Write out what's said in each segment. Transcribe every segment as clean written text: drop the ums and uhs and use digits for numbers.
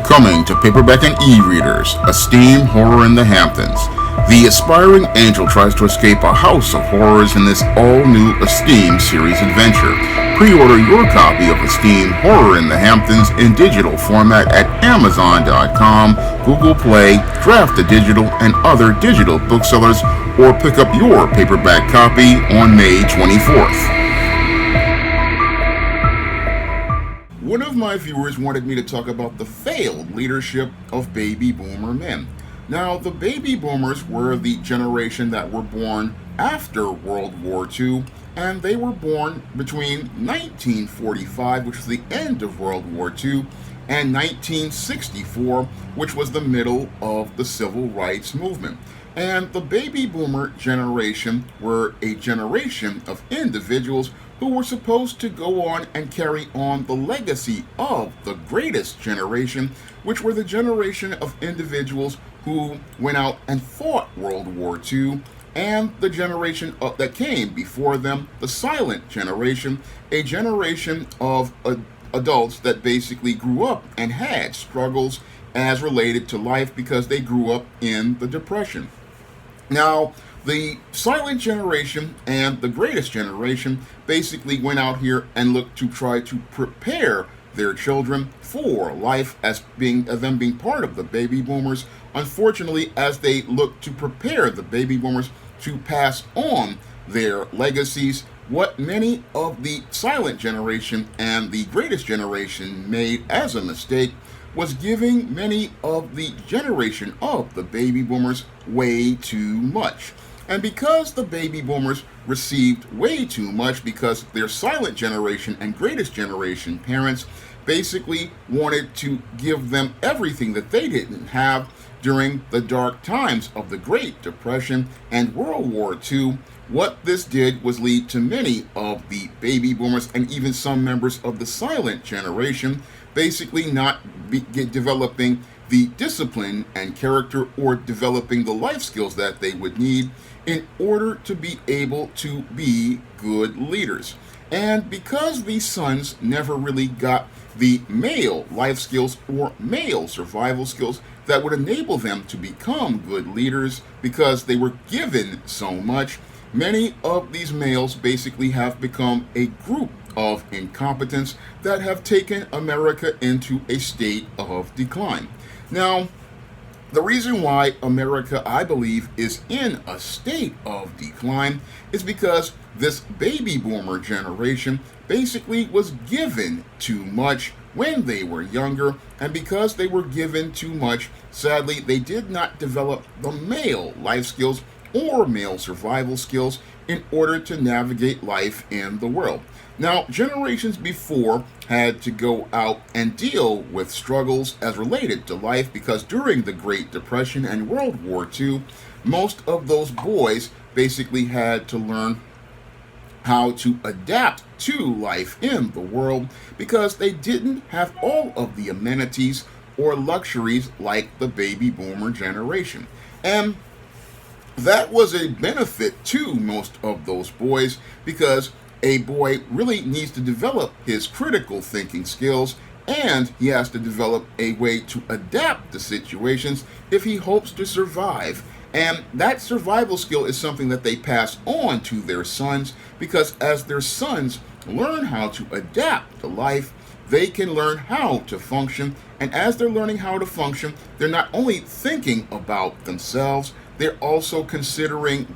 Coming to paperback and e-readers, Esteem Horror in the Hamptons. The aspiring angel tries to escape a house of horrors in this all-new Esteem series adventure. Pre-order your copy of Esteem Horror in the Hamptons in digital format at Amazon.com, Google Play, Draft2Digital, and other digital booksellers, or pick up your paperback copy on May 24th. One of my viewers wanted me to talk about the failed leadership of baby boomer men. Now, the baby boomers were the generation that were born after World War II, and they were born between 1945, which was the end of World War II, and 1964, which was the middle of the Civil Rights Movement. And the baby boomer generation were a generation of individuals who were supposed to go on and carry on the legacy of the greatest generation, which were the generation of individuals who went out and fought World War II, and the generation that came before them, the silent generation, a generation of adults that basically grew up and had struggles as related to life because they grew up in the Depression. Now, the silent generation and the greatest generation basically went out here and looked to try to prepare their children for life as them being part of the baby boomers. Unfortunately, as they looked to prepare the baby boomers to pass on their legacies, what many of the silent generation and the greatest generation made as a mistake was giving many of the generation of the baby boomers way too much. And because the baby boomers received way too much, because their silent generation and greatest generation parents basically wanted to give them everything that they didn't have during the dark times of the Great Depression and World War II, what this did was lead to many of the baby boomers and even some members of the silent generation basically not developing the discipline and character or developing the life skills that they would need in order to be able to be good leaders. And because these sons never really got the male life skills or male survival skills that would enable them to become good leaders because they were given so much, many of these males basically have become a group of incompetence that have taken America into a state of decline. Now, the reason why America, I believe, is in a state of decline is because this baby boomer generation basically was given too much when they were younger, and because they were given too much, sadly, they did not develop the male life skills or male survival skills in order to navigate life in the world. Now, generations before had to go out and deal with struggles as related to life because during the Great Depression and World War II, most of those boys basically had to learn how to adapt to life in the world because they didn't have all of the amenities or luxuries like the baby boomer generation. And that was a benefit to most of those boys because a boy really needs to develop his critical thinking skills, and he has to develop a way to adapt to situations if he hopes to survive. And that survival skill is something that they pass on to their sons because as their sons learn how to adapt to life, they can learn how to function. And as they're learning how to function, they're not only thinking about themselves, they're also considering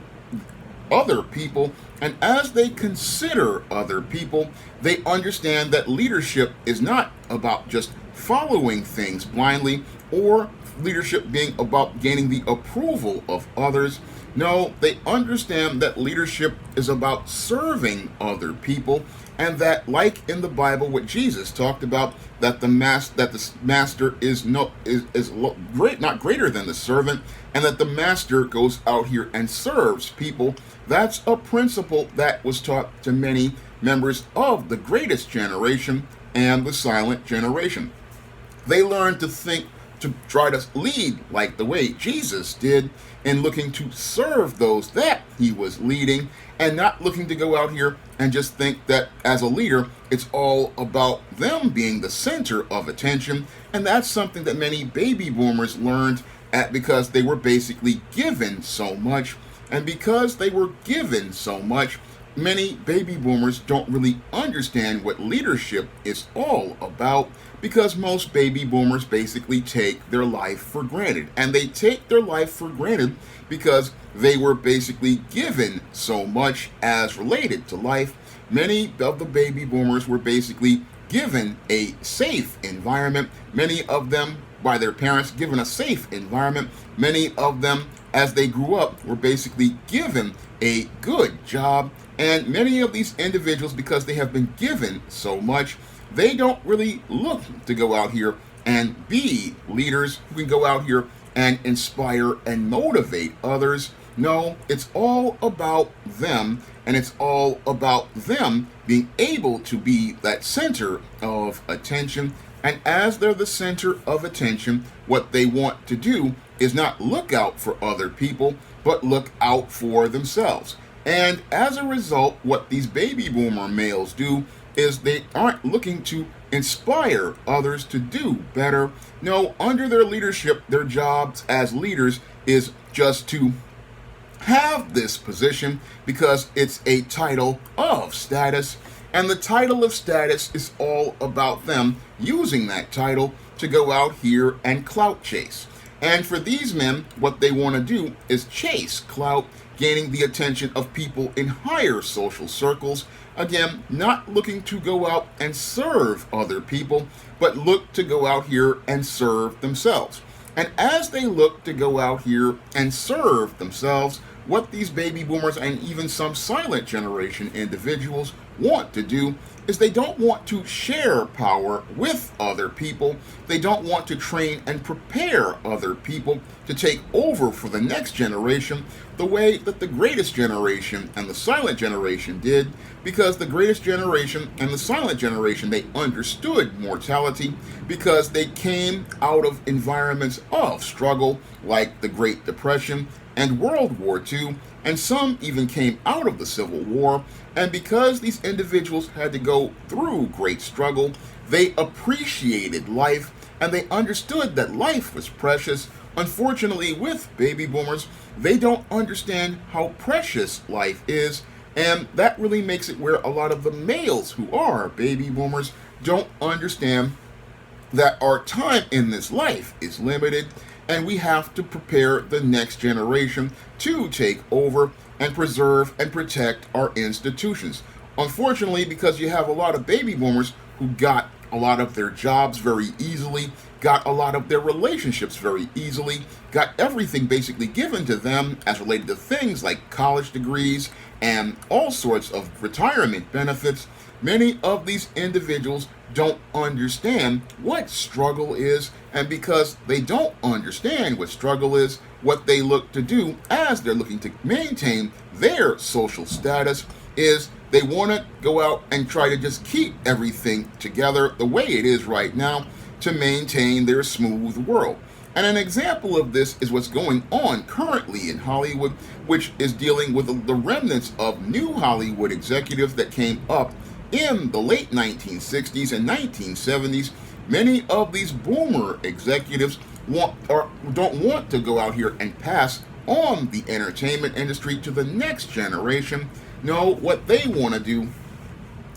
other people. And as they consider other people, they understand that leadership is not about just following things blindly or leadership being about gaining the approval of others. No, they understand that leadership is about serving other people, and that, like in the Bible, what Jesus talked about, that the master is not greater than the servant, and that the master goes out here and serves people. That's a principle that was taught to many members of the greatest generation and the silent generation. They learned to think to try to lead like the way Jesus did, and looking to serve those that he was leading, and not looking to go out here and just think that as a leader, it's all about them being the center of attention. And that's something that many baby boomers learned because they were basically given so much. And because they were given so much, many baby boomers don't really understand what leadership is all about, because most baby boomers basically take their life for granted. And they take their life for granted because they were basically given so much as related to life. Many of the baby boomers were basically given a safe environment. Many of them by their parents, given a safe environment. Many of them, as they grew up, were basically given a good job. And many of these individuals, because they have been given so much, they don't really look to go out here and be leaders who can go out here and inspire and motivate others. No, it's all about them, and it's all about them being able to be that center of attention. And as they're the center of attention, what they want to do is not look out for other people, but look out for themselves. And as a result, what these baby boomer males do is they aren't looking to inspire others to do better. No, under their leadership, their jobs as leaders is just to have this position because it's a title of status. And the title of status is all about them using that title to go out here and clout chase. And for these men, what they want to do is chase clout, gaining the attention of people in higher social circles. Again, not looking to go out and serve other people, but look to go out here and serve themselves. And as they look to go out here and serve themselves, what these baby boomers and even some silent generation individuals want to do is they don't want to share power with other people. They don't want to train and prepare other people to take over for the next generation the way that the greatest generation and the silent generation did, because the greatest generation and the silent generation, they understood mortality because they came out of environments of struggle like the Great Depression and World War II, and some even came out of the Civil War. And because these individuals had to go through great struggle, they appreciated life and they understood that life was precious. Unfortunately, with baby boomers, they don't understand how precious life is, and that really makes it where a lot of the males who are baby boomers don't understand that our time in this life is limited, and we have to prepare the next generation to take over and preserve and protect our institutions. Unfortunately, because you have a lot of baby boomers who got a lot of their jobs very easily, got a lot of their relationships very easily, got everything basically given to them as related to things like college degrees and all sorts of retirement benefits. Many of these individuals don't understand what struggle is, and because they don't understand what struggle is, what they look to do as they're looking to maintain their social status is they want to go out and try to just keep everything together the way it is right now to maintain their smooth world. And an example of this is what's going on currently in Hollywood, which is dealing with the remnants of new Hollywood executives that came up in the late 1960s and 1970s. Many of these boomer executives don't want to go out here and pass on the entertainment industry to the next generation. No, what they want to do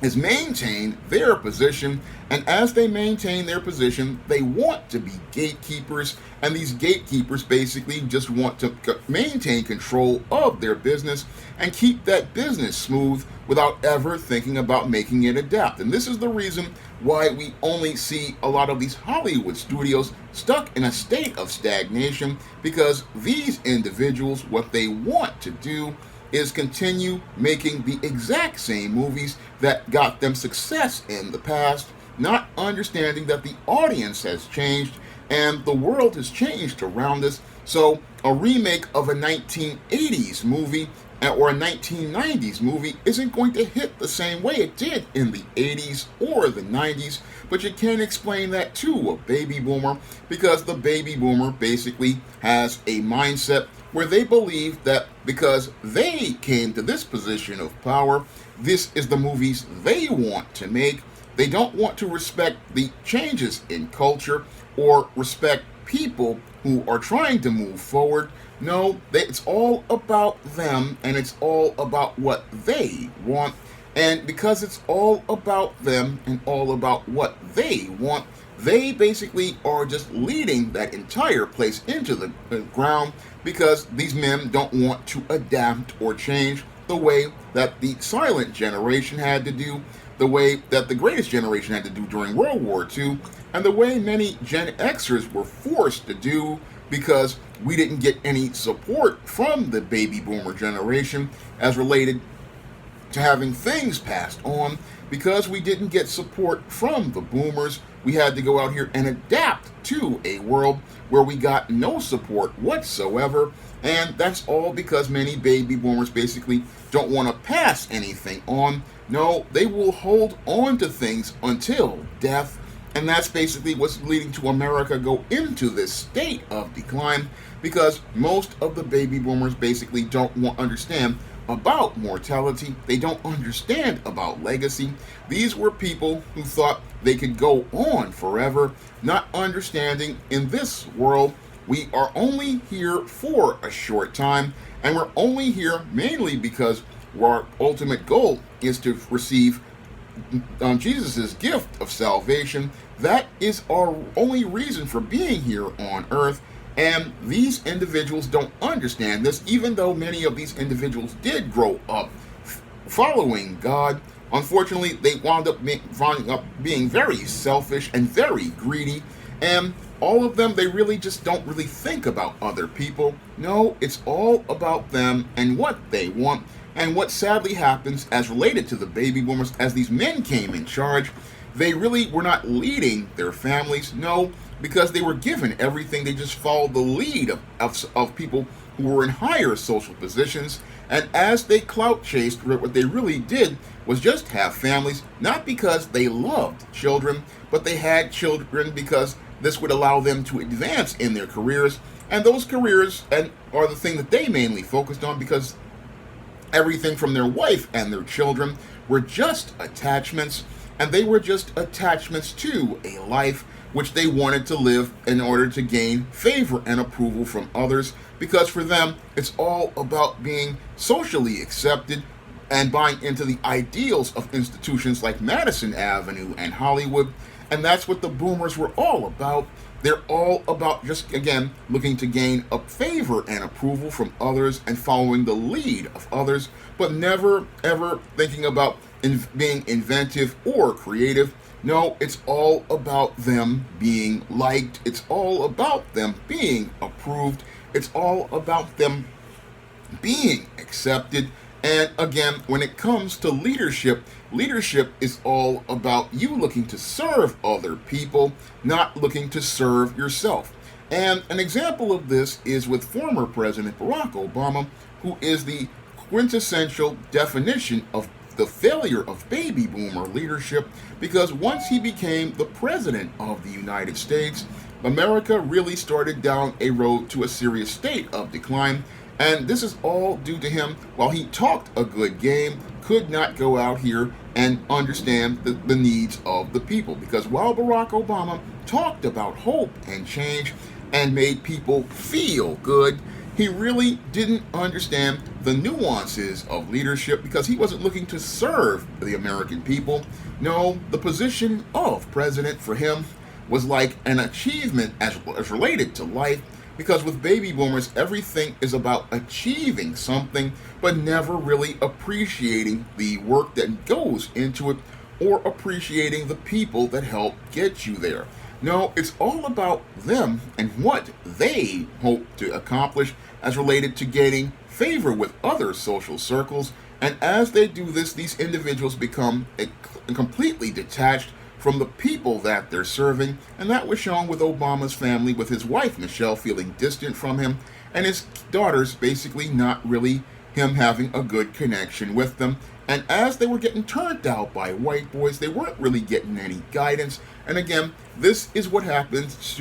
is maintain their position, and as they maintain their position, they want to be gatekeepers, and these gatekeepers basically just want to maintain control of their business and keep that business smooth without ever thinking about making it adapt. And this is the reason why we only see a lot of these Hollywood studios stuck in a state of stagnation, because these individuals, what they want to do is continue making the exact same movies that got them success in the past, not understanding that the audience has changed and the world has changed around us. So a remake of a 1980s movie or a 1990s movie isn't going to hit the same way it did in the 80s or the 90s, but you can't explain that to a baby boomer because the baby boomer basically has a mindset where they believe that because they came to this position of power, this is the movies they want to make. They don't want to respect the changes in culture or respect people who are trying to move forward. No, it's all about them and it's all about what they want. And because it's all about them and all about what they want, they basically are just leading that entire place into the ground because these men don't want to adapt or change the way that the silent generation had to do, the way that the greatest generation had to do during World War II, and the way many Gen Xers were forced to do because we didn't get any support from the baby boomer generation as related to having things passed on. Because we didn't get support from the boomers, we had to go out here and adapt to a world where we got no support whatsoever. And that's all because many baby boomers basically don't want to pass anything on. No, they will hold on to things until death. And that's basically what's leading to America go into this state of decline because most of the baby boomers basically don't understand about mortality. They don't understand about legacy. These were people who thought they could go on forever, not understanding in this world we are only here for a short time, and we're only here mainly because our ultimate goal is to receive Jesus' gift of salvation. That is our only reason for being here on earth. And these individuals don't understand this, even though many of these individuals did grow up following God. Unfortunately, they wound up being very selfish and very greedy. And all of them, they really just don't really think about other people. No, it's all about them and what they want. And what sadly happens as related to the baby boomers, as these men came in charge, they really were not leading their families. No, because they were given everything. They just followed the lead of people who were in higher social positions. And as they clout chased, what they really did was just have families, not because they loved children, but they had children because this would allow them to advance in their careers. And those careers are the thing that they mainly focused on because everything from their wife and their children were just attachments, and they were just attachments to a life which they wanted to live in order to gain favor and approval from others, because for them, it's all about being socially accepted and buying into the ideals of institutions like Madison Avenue and Hollywood. And that's what the boomers were all about. They're all about just, again, looking to gain a favor and approval from others and following the lead of others, but never, ever thinking about being inventive or creative. No, it's all about them being liked. It's all about them being approved. It's all about them being accepted. And again, when it comes to leadership, leadership is all about you looking to serve other people, not looking to serve yourself. And an example of this is with former President Barack Obama, who is the quintessential definition of the failure of baby boomer leadership, because once he became the president of the United States, America really started down a road to a serious state of decline. And this is all due to him, while he talked a good game, could not go out here and understand the needs of the people. Because while Barack Obama talked about hope and change and made people feel good, he really didn't understand the nuances of leadership because he wasn't looking to serve the American people. No, the position of president for him was like an achievement as related to life. Because with baby boomers, everything is about achieving something, but never really appreciating the work that goes into it or appreciating the people that help get you there. No, it's all about them and what they hope to accomplish as related to gaining favor with other social circles. And as they do this, these individuals become completely detached from the people that they're serving, and that was shown with Obama's family, with his wife Michelle feeling distant from him, and his daughters basically not really him having a good connection with them. And as they were getting turned out by white boys, they weren't really getting any guidance. And again, this is what happens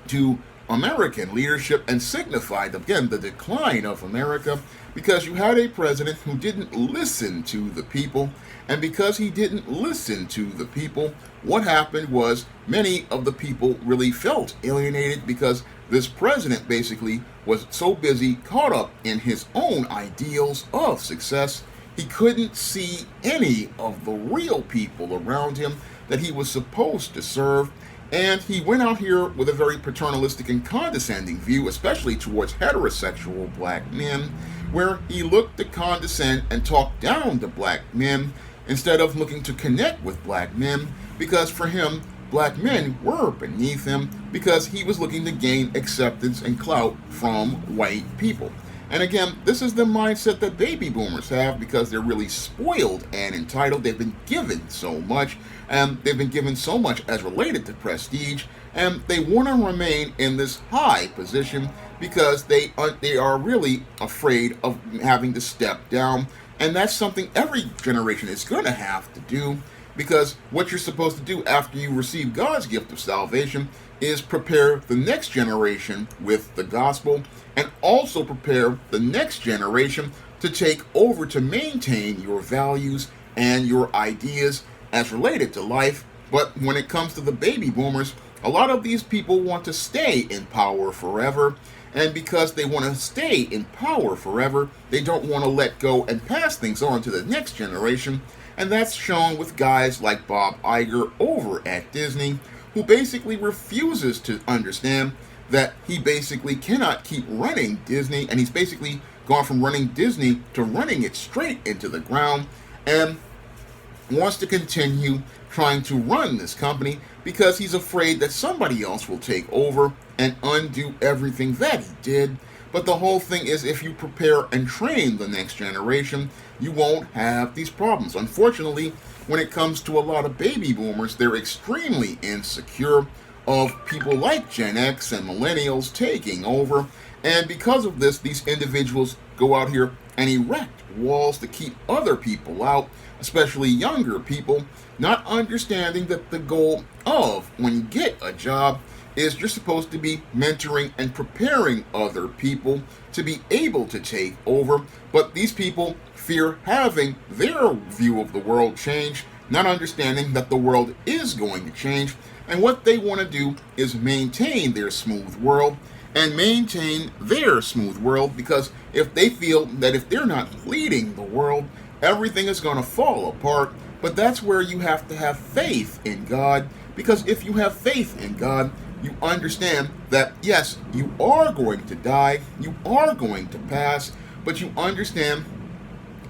to American leadership and signified, again, the decline of America, because you had a president who didn't listen to the people. And because he didn't listen to the people, what happened was many of the people really felt alienated because this president basically was so busy caught up in his own ideals of success, he couldn't see any of the real people around him that he was supposed to serve. And he went out here with a very paternalistic and condescending view, especially towards heterosexual black men, where he looked to condescend and talk down to black men instead of looking to connect with black men, because for him, black men were beneath him because he was looking to gain acceptance and clout from white people. And again, this is the mindset that baby boomers have because they're really spoiled and entitled. They've been given so much, and they've been given so much as related to prestige, and they want to remain in this high position because they are really afraid of having to step down. And that's something every generation is going to have to do, because what you're supposed to do after you receive God's gift of salvation is prepare the next generation with the gospel, and also prepare the next generation to take over to maintain your values and your ideas as related to life. But when it comes to the baby boomers, a lot of these people want to stay in power forever. And because they want to stay in power forever, they don't want to let go and pass things on to the next generation. And that's shown with guys like Bob Iger over at Disney, who basically refuses to understand that he basically cannot keep running Disney, and he's basically gone from running Disney to running it straight into the ground, and wants to continue trying to run this company because he's afraid that somebody else will take over and undo everything that he did. But the whole thing is, if you prepare and train the next generation, you won't have these problems. Unfortunately, when it comes to a lot of baby boomers, they're extremely insecure of people like Gen X and millennials taking over. And because of this, these individuals go out here and erect walls to keep other people out, especially younger people, not understanding that the goal of when you get a job is you're supposed to be mentoring and preparing other people to be able to take over. But these people fear having their view of the world change, not understanding that the world is going to change. And what they want to do is maintain their smooth world and maintain their smooth world, because if they feel that if they're not leading the world, everything is going to fall apart. But that's where you have to have faith in God, because if you have faith in God, you understand that yes, you are going to die, you are going to pass, but you understand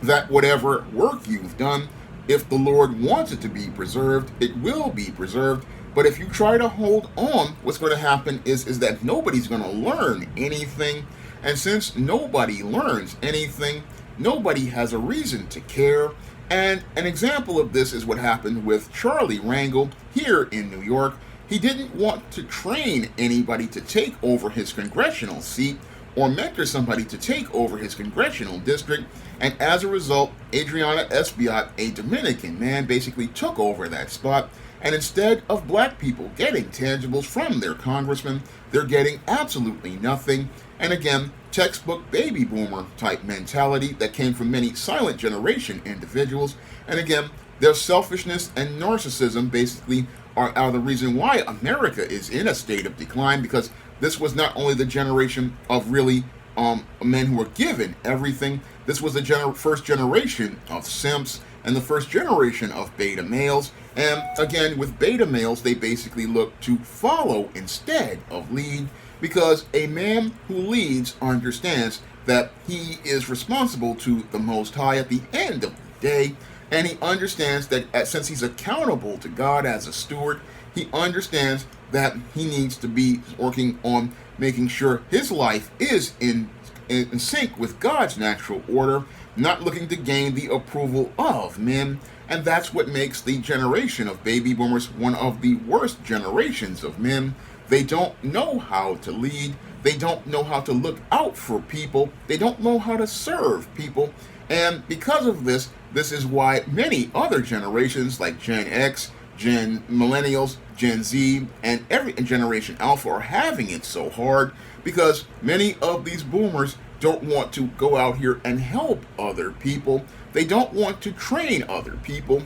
that whatever work you've done, if the Lord wants it to be preserved, it will be preserved. But if you try to hold on, what's going to happen is that nobody's going to learn anything. And since nobody learns anything, nobody has a reason to care. And an example of this is what happened with Charlie Rangel here in New York. He didn't want to train anybody to take over his congressional seat or mentor somebody to take over his congressional district. And as a result, Adriana Espaillat, a Dominican man, basically took over that spot. And instead of black people getting tangibles from their congressman, they're getting absolutely nothing. And again, textbook baby boomer type mentality that came from many silent generation individuals. And again, their selfishness and narcissism basically are the reason why America is in a state of decline, because this was not only the generation of really men who were given everything. This was the first generation of simps and the first generation of beta males. And again, with beta males, they basically look to follow instead of lead, because a man who leads understands that he is responsible to the Most High at the end of the day. And he understands that since he's accountable to God as a steward, he understands that he needs to be working on making sure his life is in sync with God's natural order, not looking to gain the approval of men. And that's what makes the generation of baby boomers one of the worst generations of men. They don't know how to lead. They don't know how to look out for people. They don't know how to serve people. And because of this, this is why many other generations like Gen X, Gen Millennials, Gen Z, and every Generation Alpha are having it so hard because many of these boomers don't want to go out here and help other people. They don't want to train other people.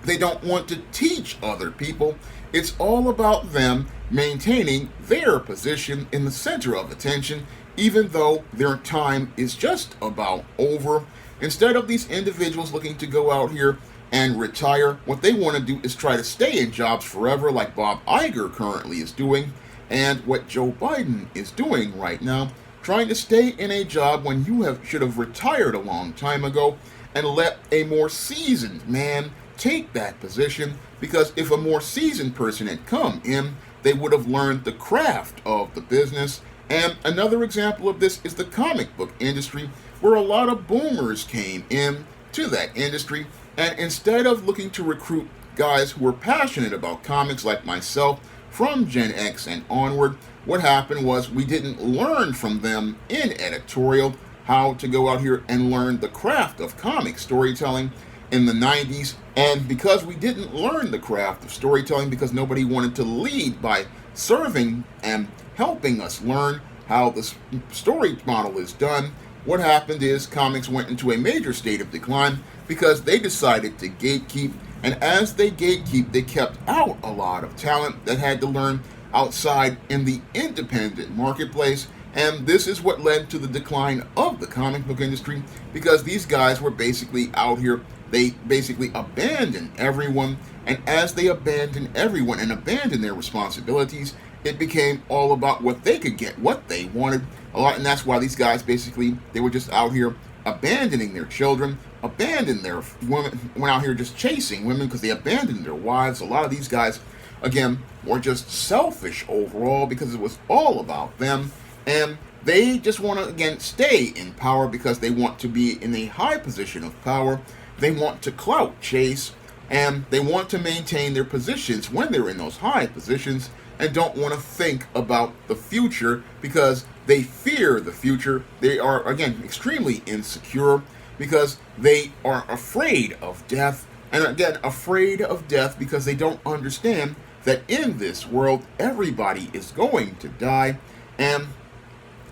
They don't want to teach other people. It's all about them maintaining their position in the center of attention, even though their time is just about over. Instead of these individuals looking to go out here and retire, what they want to do is try to stay in jobs forever, like Bob Iger currently is doing, and what Joe Biden is doing right now, trying to stay in a job when you should have retired a long time ago and let a more seasoned man take that position, because if a more seasoned person had come in, they would have learned the craft of the business. And another example of this is the comic book industry, where a lot of boomers came in to that industry, and instead of looking to recruit guys who were passionate about comics like myself from Gen X and onward, what happened was we didn't learn from them in editorial how to go out here and learn the craft of comic storytelling in the 90s. And because we didn't learn the craft of storytelling, because nobody wanted to lead by serving and helping us learn how the story model is done, what happened is comics went into a major state of decline because they decided to gatekeep. And as they gatekeep, they kept out a lot of talent that had to learn outside in the independent marketplace. And this is what led to the decline of the comic book industry, because these guys were basically out here. They basically abandoned everyone. And as they abandoned everyone and abandoned their responsibilities, it became all about what they could get, what they wanted a lot. And that's why these guys basically, they were just out here abandoning their children, abandoned their women, went out here just chasing women because they abandoned their wives. A lot of these guys, again, were just selfish overall because it was all about them. And they just want to, again, stay in power because they want to be in a high position of power. They want to clout chase, and they want to maintain their positions when they're in those high positions, and don't want to think about the future because they fear the future. They are, again, extremely insecure because they are afraid of death, and again, afraid of death because they don't understand that in this world, everybody is going to die, and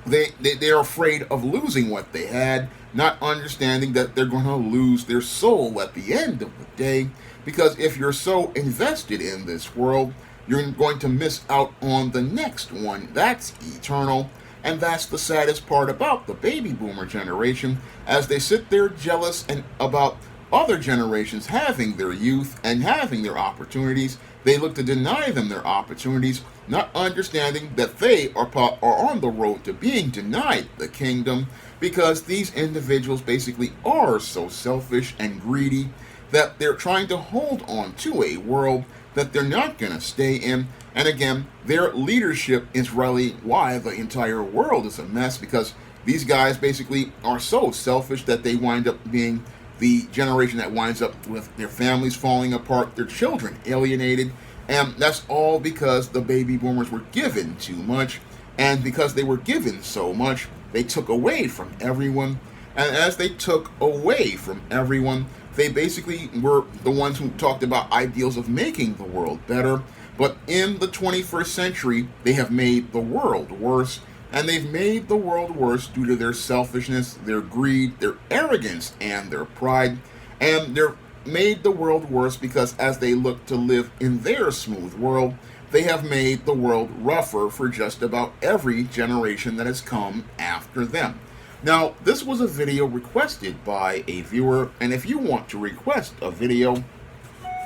they're afraid of losing what they had, not understanding that they're going to lose their soul at the end of the day, because if you're so invested in this world, you're going to miss out on the next one. That's eternal. And that's the saddest part about the baby boomer generation, as they sit there jealous and about other generations having their youth and having their opportunities. They look to deny them their opportunities, not understanding that they are on the road to being denied the kingdom, because these individuals basically are so selfish and greedy that they're trying to hold on to a world that they're not going to stay in. And again, their leadership is really why the entire world is a mess, because these guys basically are so selfish that they wind up being the generation that winds up with their families falling apart, their children alienated, and that's all because the baby boomers were given too much, and because they were given so much, they took away from everyone, and as they took away from everyone, they basically were the ones who talked about ideals of making the world better, but in the 21st century, they have made the world worse. And they've made the world worse due to their selfishness, their greed, their arrogance, and their pride. And they're made the world worse because as they look to live in their smooth world, they have made the world rougher for just about every generation that has come after them. Now, this was a video requested by a viewer, and if you want to request a video,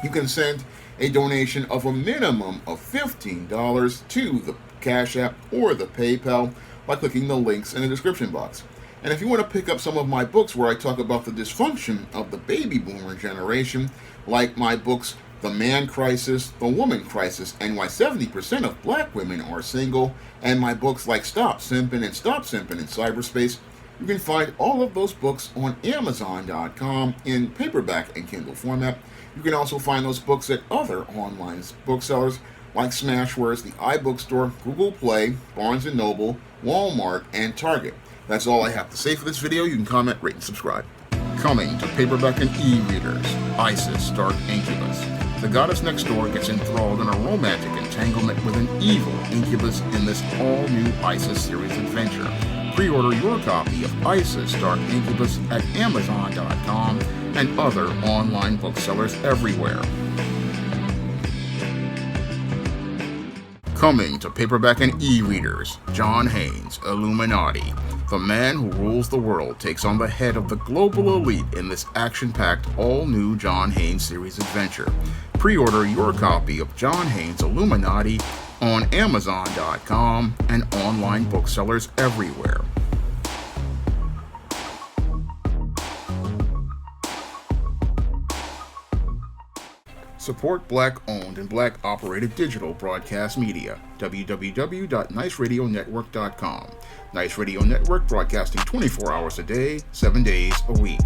you can send a donation of a minimum of $15 to the Cash App or the PayPal by clicking the links in the description box. And if you want to pick up some of my books where I talk about the dysfunction of the baby boomer generation, like my books The Man Crisis, The Woman Crisis, and Why 70% of Black Women Are Single, and my books like Stop Simping and Stop Simping in Cyberspace, You can find all of those books on Amazon.com in paperback and Kindle format. You can also find those books at other online booksellers like Smashwords, the iBookstore, Google Play, Barnes & Noble, Walmart, and Target. That's all I have to say for this video. You can comment, rate, and subscribe. Coming to paperback and e-readers, Isis Dark Incubus. The goddess next door gets enthralled in a romantic entanglement with an evil incubus in this all-new Isis series adventure. Pre-order your copy of Isis Dark Incubus at Amazon.com and other online booksellers everywhere. Coming to paperback and e-readers, John Haynes, Illuminati. The man who rules the world takes on the head of the global elite in this action-packed, all-new John Haynes series adventure. Pre-order your copy of John Haynes Illuminati on Amazon.com and online booksellers everywhere. Support Black-owned and Black-operated digital broadcast media. www.niceradionetwork.com. Nice Radio Network, broadcasting 24 hours a day, 7 days a week.